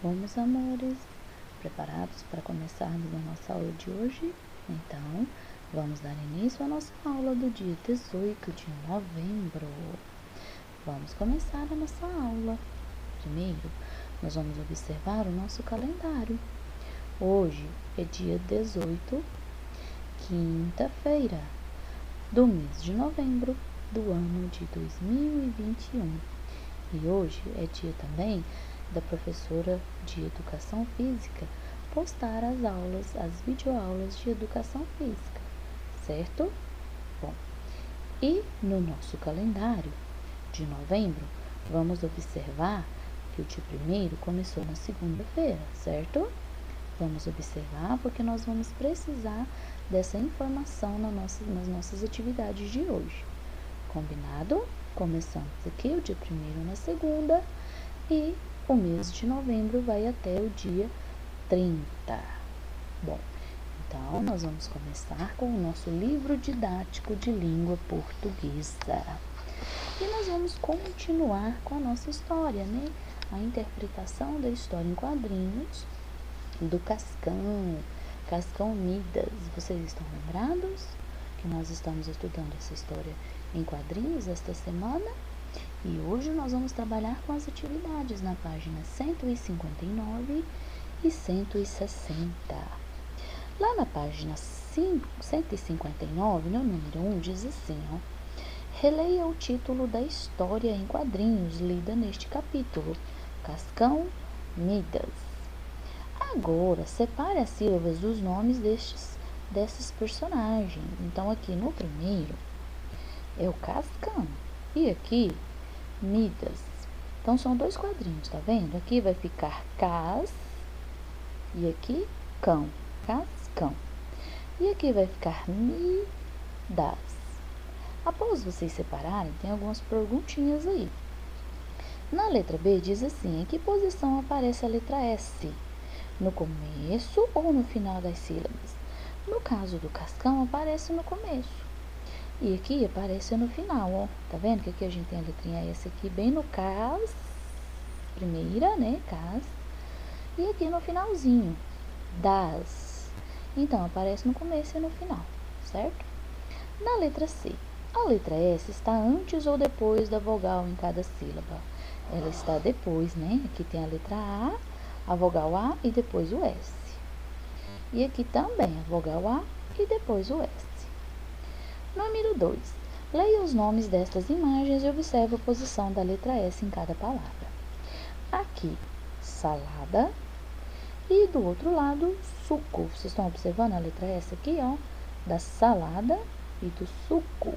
Bom, meus amores, preparados para começarmos a nossa aula de hoje? Então, vamos dar início à nossa aula do dia 18 de novembro. Vamos começar a nossa aula. Primeiro, nós vamos observar o nosso calendário. Hoje é dia 18, quinta-feira, do mês de novembro do ano de 2021. E hoje é dia também da professora de Educação Física postar as aulas, as videoaulas de Educação Física, certo? Bom, e no nosso calendário de novembro, vamos observar que o dia 1º começou na segunda-feira, certo? Vamos observar porque nós vamos precisar dessa informação nas nossas atividades de hoje. Combinado? Começamos aqui o dia 1º na segunda e o mês de novembro vai até o dia 30. Bom, então nós vamos começar com o nosso livro didático de língua portuguesa. E nós vamos continuar com a nossa história, né? A interpretação da história em quadrinhos do Cascão Midas. Vocês estão lembrados que nós estamos estudando essa história em quadrinhos esta semana? E hoje nós vamos trabalhar com as atividades na página 159 e 160. Lá na página 159, no número 1, diz assim, ó: releia o título da história em quadrinhos lida neste capítulo, Cascão Midas. Agora, separe as sílabas dos nomes desses personagens. Então, aqui no primeiro é o Cascão e aqui Midas. Então, são dois quadrinhos, tá vendo? Aqui vai ficar Cas e aqui Cão, Cascão. E aqui vai ficar Midas. Após vocês separarem, tem algumas perguntinhas aí. Na letra B diz assim: em que posição aparece a letra S? No começo ou no final das sílabas? No caso do Cascão, aparece no começo. E aqui aparece no final, ó. Tá vendo que aqui a gente tem a letrinha S aqui bem no Cas, primeira, né? Cas. E aqui no finalzinho, das. Então, aparece no começo e no final, certo? Na letra C, a letra S está antes ou depois da vogal em cada sílaba? Ela está depois, né? Aqui tem a letra a vogal A e depois o S. E aqui também a vogal A e depois o S. Número 2. Leia os nomes destas imagens e observe a posição da letra S em cada palavra. Aqui, salada. E do outro lado, suco. Vocês estão observando a letra S aqui, ó, da salada e do suco.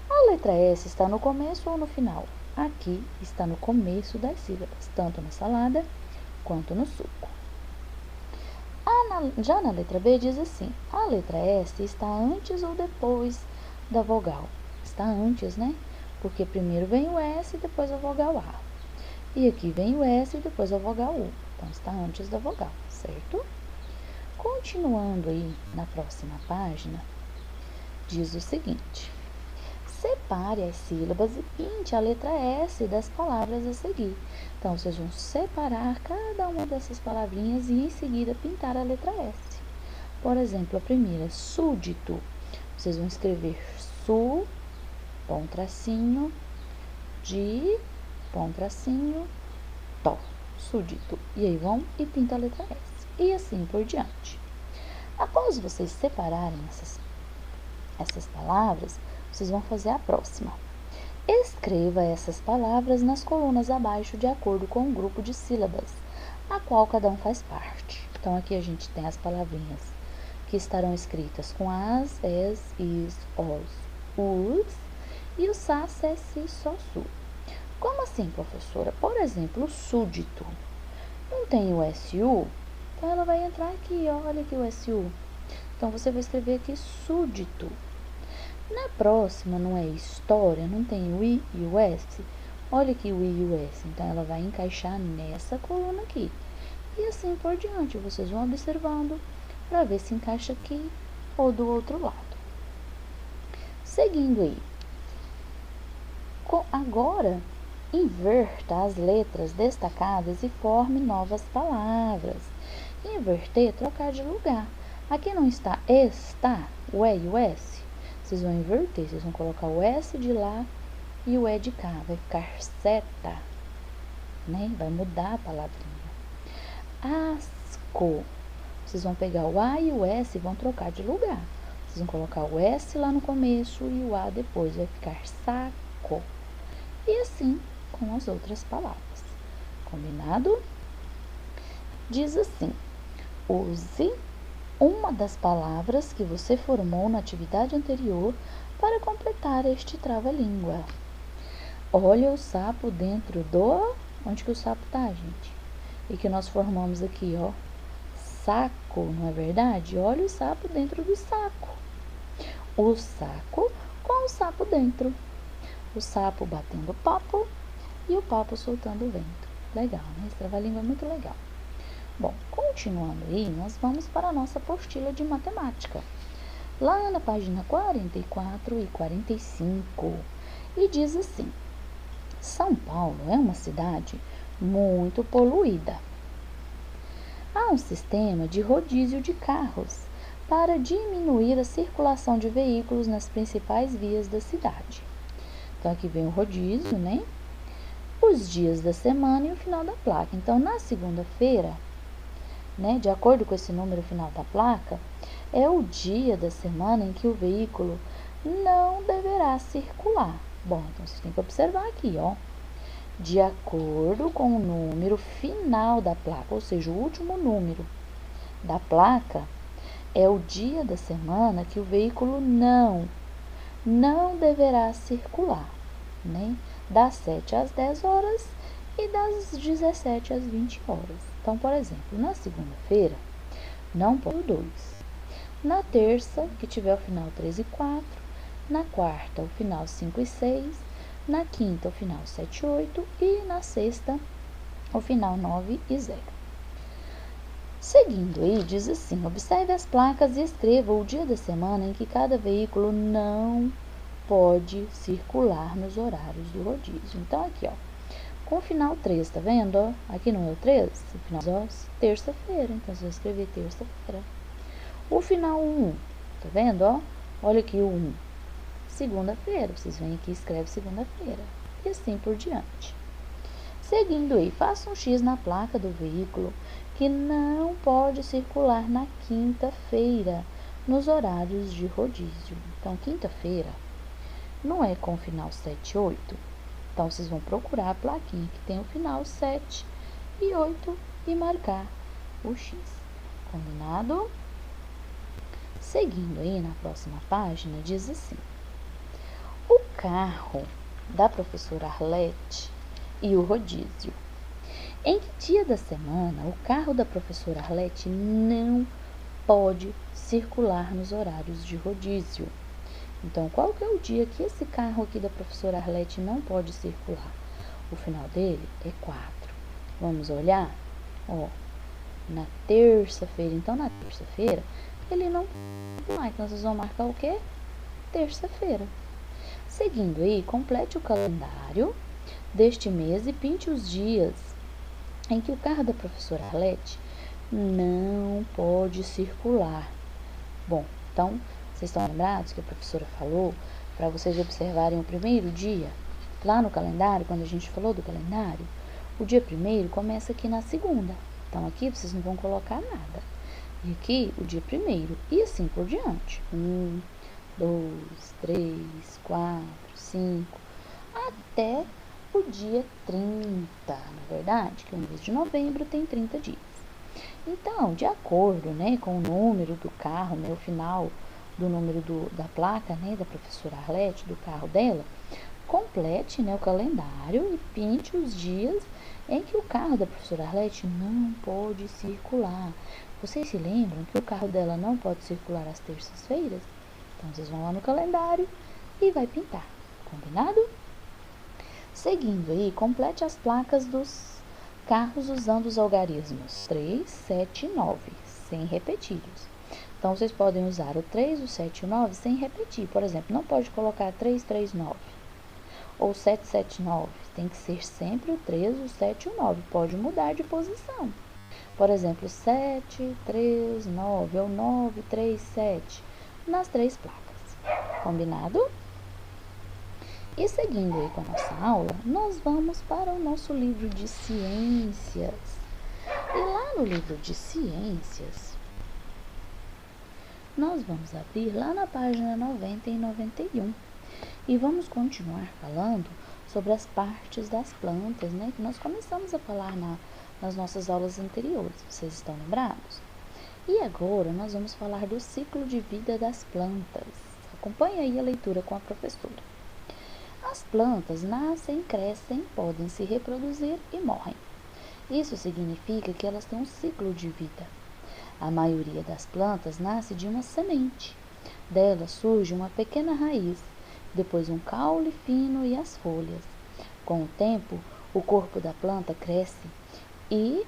A letra S está no começo ou no final? Aqui está no começo das sílabas, tanto na salada quanto no suco. Já na letra B diz assim: a letra S está antes ou depois da vogal? Está antes, né? Porque primeiro vem o S e depois a vogal A. E aqui vem o S e depois a vogal U. Então, está antes da vogal, certo? Continuando aí na próxima página, diz o seguinte: separe as sílabas e pinte a letra S das palavras a seguir. Então, vocês vão separar cada uma dessas palavrinhas e em seguida pintar a letra S. Por exemplo, a primeira, súdito. Vocês vão escrever su, bom tracinho, de, bom tracinho, to, súdito. E aí vão e pinta a letra S. E assim por diante. Após vocês separarem essas palavras, vocês vão fazer a próxima. Escreva essas palavras nas colunas abaixo de acordo com o grupo de sílabas, a qual cada um faz parte. Então, aqui a gente tem as palavrinhas que estarão escritas com as, es, is, os e o sa, se, si, so, su. Como assim, professora? Por exemplo, súdito. Não tem o SU? Então, ela vai entrar aqui, ó, olha aqui o SU. Então, você vai escrever aqui súdito. Na próxima, não é história, não tem o I e o S. Olha aqui o I e o S. Então, ela vai encaixar nessa coluna aqui. E assim por diante, vocês vão observando para ver se encaixa aqui ou do outro lado. Seguindo aí. Agora, Inverta as letras destacadas e forme novas palavras. Inverter, trocar de lugar. Aqui não está está, o E e o S. Vocês vão inverter, vocês vão colocar o S de lá e o E de cá. Vai ficar seta, né? Vai mudar a palavrinha. Asco. Vocês vão pegar o A e o S e vão trocar de lugar. Vocês vão colocar o S lá no começo e o A depois. Vai ficar saco. E assim com as outras palavras. Combinado? Diz assim: use uma das palavras que você formou na atividade anterior para completar este trava-língua. Olha o sapo dentro do... Onde que o sapo tá, gente? E que nós formamos aqui, ó. Saco, não é verdade? Olha o sapo dentro do saco. O saco com o sapo dentro. O sapo batendo papo e o papo soltando o vento. Legal, né? Esse trava-língua é muito legal. Bom, continuando aí, nós vamos para a nossa apostila de matemática. Lá na página 44 e 45. E diz assim: São Paulo é uma cidade muito poluída. Há um sistema de rodízio de carros para diminuir a circulação de veículos nas principais vias da cidade. Então, aqui vem o rodízio, né? Os dias da semana e o final da placa. Então, na segunda-feira, né, de acordo com esse número final da placa, é o dia da semana em que o veículo não deverá circular. Bom, então vocês têm que observar aqui, ó. De acordo com o número final da placa, ou seja, o último número da placa, é o dia da semana que o veículo não deverá circular, né? Das 7 às 10 horas e das 17 às 20 horas. Então, por exemplo, na segunda-feira, não pode o 2. Na terça, que tiver o final 3 e 4. Na quarta, o final 5 e 6. Na quinta, o final 7 e 8. E na sexta, o final 9 e 0. Seguindo aí, diz assim: observe as placas e escreva o dia da semana em que cada veículo não pode circular nos horários do rodízio. Então, aqui, ó, com o final 3, tá vendo, ó? Aqui não é o 3, o final, ó, terça-feira, então você vai escrever terça-feira. O final 1, tá vendo, ó? Olha aqui o 1, segunda-feira, vocês vêm aqui e escrevem segunda-feira, e assim por diante. Seguindo aí, faça um X na placa do veículo que não pode circular na quinta-feira, nos horários de rodízio. Então, quinta-feira não é com o final 7 e 8. Então, vocês vão procurar a plaquinha que tem o final 7 e 8 e marcar o X. Combinado? Seguindo aí na próxima página, diz assim: o carro da professora Arlete e o rodízio. Em que dia da semana o carro da professora Arlete não pode circular nos horários de rodízio? Então, qual que é o dia que esse carro aqui da professora Arlete não pode circular? O final dele é 4. Vamos olhar? Ó, na terça-feira. Então, na terça-feira, ele não pode circular. Então, vocês vão marcar o quê? Terça-feira. Seguindo aí, complete o calendário deste mês e pinte os dias em que o carro da professora Arlete não pode circular. Bom, então, vocês estão lembrados que a professora falou para vocês observarem o primeiro dia? Lá no calendário, quando a gente falou do calendário, o dia primeiro começa aqui na segunda. Então, aqui vocês não vão colocar nada. E aqui, o dia primeiro. E assim por diante. 1, 2, 3, 4, 5, até o dia 30, na verdade, que o mês de novembro tem 30 dias. Então, de acordo, né, com o número do carro, né, o final do número da placa, né, da professora Arlete, do carro dela, complete, né, o calendário e pinte os dias em que o carro da professora Arlete não pode circular. Vocês se lembram que o carro dela não pode circular às terças-feiras? Então, vocês vão lá no calendário e vai pintar. Combinado? Seguindo aí, complete as placas dos carros usando os algarismos 3, 7 e 9, sem repeti-los. Então, vocês podem usar o 3, o 7 e o 9 sem repetir. Por exemplo, não pode colocar 3, 3, 9 ou 7, 7, 9. tem que ser sempre o 3, o 7 e o 9. Pode mudar de posição. Por exemplo, 7, 3, 9 ou 9, 3, 7. Nas 3 placas. Combinado? E seguindo aí com a nossa aula, nós vamos para o nosso livro de ciências. E lá no livro de ciências, nós vamos abrir lá na página 90 e 91. E vamos continuar falando sobre as partes das plantas, né? Que nós começamos a falar nas nossas aulas anteriores. Vocês estão lembrados? E agora nós vamos falar do ciclo de vida das plantas. Acompanhe aí a leitura com a professora. As plantas nascem, crescem, podem se reproduzir e morrem. Isso significa que elas têm um ciclo de vida. A maioria das plantas nasce de uma semente. Dela surge uma pequena raiz, depois um caule fino e as folhas. Com o tempo, o corpo da planta cresce e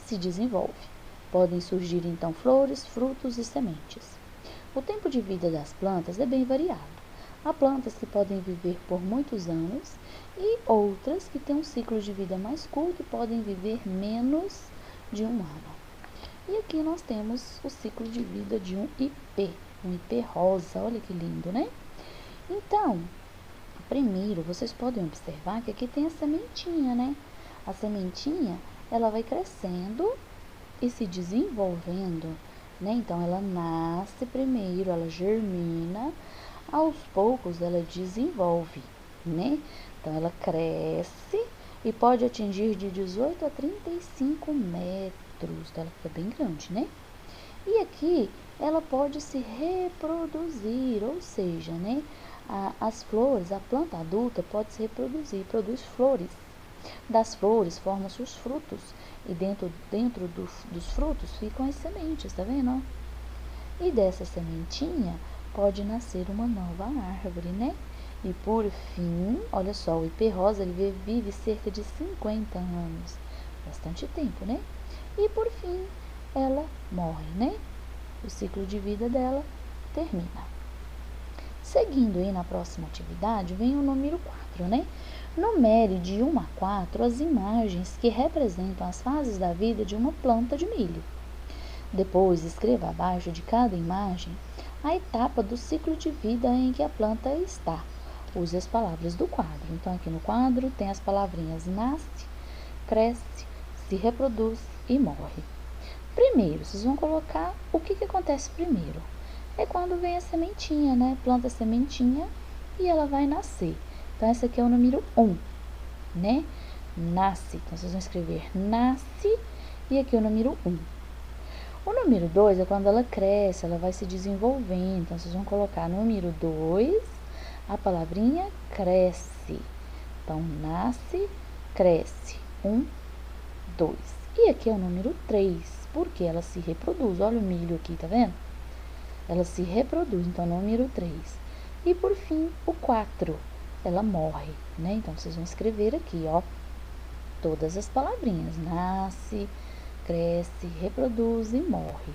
se desenvolve. Podem surgir então flores, frutos e sementes. O tempo de vida das plantas é bem variado. Há plantas que podem viver por muitos anos e outras que têm um ciclo de vida mais curto e podem viver menos de um ano. E aqui nós temos o ciclo de vida de um ipê rosa, olha que lindo, né? Então, primeiro vocês podem observar que aqui tem a sementinha, né? A sementinha, ela vai crescendo e se desenvolvendo, né? Então, ela nasce primeiro, ela germina, aos poucos ela desenvolve, né? Então, ela cresce e pode atingir de 18 a 35 metros. Então, ela fica bem grande, né? E aqui, ela pode se reproduzir, ou seja, né? As flores, a planta adulta pode se reproduzir, produz flores. Das flores formam-se os frutos e dentro dos frutos ficam as sementes, tá vendo? E dessa sementinha pode nascer uma nova árvore, né? E por fim, olha só, o ipê rosa ele vive cerca de 50 anos, bastante tempo, né? E por fim, ela morre, né? O ciclo de vida dela termina. Seguindo aí na próxima atividade, vem o número 4, né? Numere de 1 a 4 as imagens que representam as fases da vida de uma planta de milho. Depois, escreva abaixo de cada imagem a etapa do ciclo de vida em que a planta está. Use as palavras do quadro. Então, aqui no quadro tem as palavrinhas nasce, cresce, se reproduz e morre. Primeiro, vocês vão colocar o que acontece primeiro. É quando vem a sementinha, né? Planta a sementinha e ela vai nascer. Então, esse aqui é o número 1, né? Nasce. Então, vocês vão escrever nasce e aqui o número 1. O número 2 é quando ela cresce, ela vai se desenvolvendo. Então, vocês vão colocar número 2, a palavrinha cresce. Então, nasce, cresce. 1, 2. E aqui é o número 3, porque ela se reproduz. Olha o milho aqui, tá vendo? Ela se reproduz, então, número 3. E, por fim, o 4, ela morre, né? Então, vocês vão escrever aqui, ó, todas as palavrinhas. Nasce, cresce, reproduz e morre.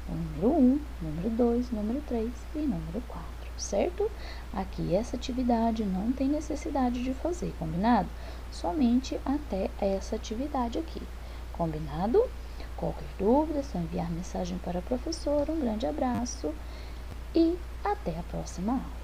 O número 1, número 2, número 3 e número 4, certo? Aqui, essa atividade não tem necessidade de fazer, combinado? Somente até essa atividade aqui, combinado? Qualquer dúvida, é só enviar mensagem para a professora. Um grande abraço e até a próxima aula.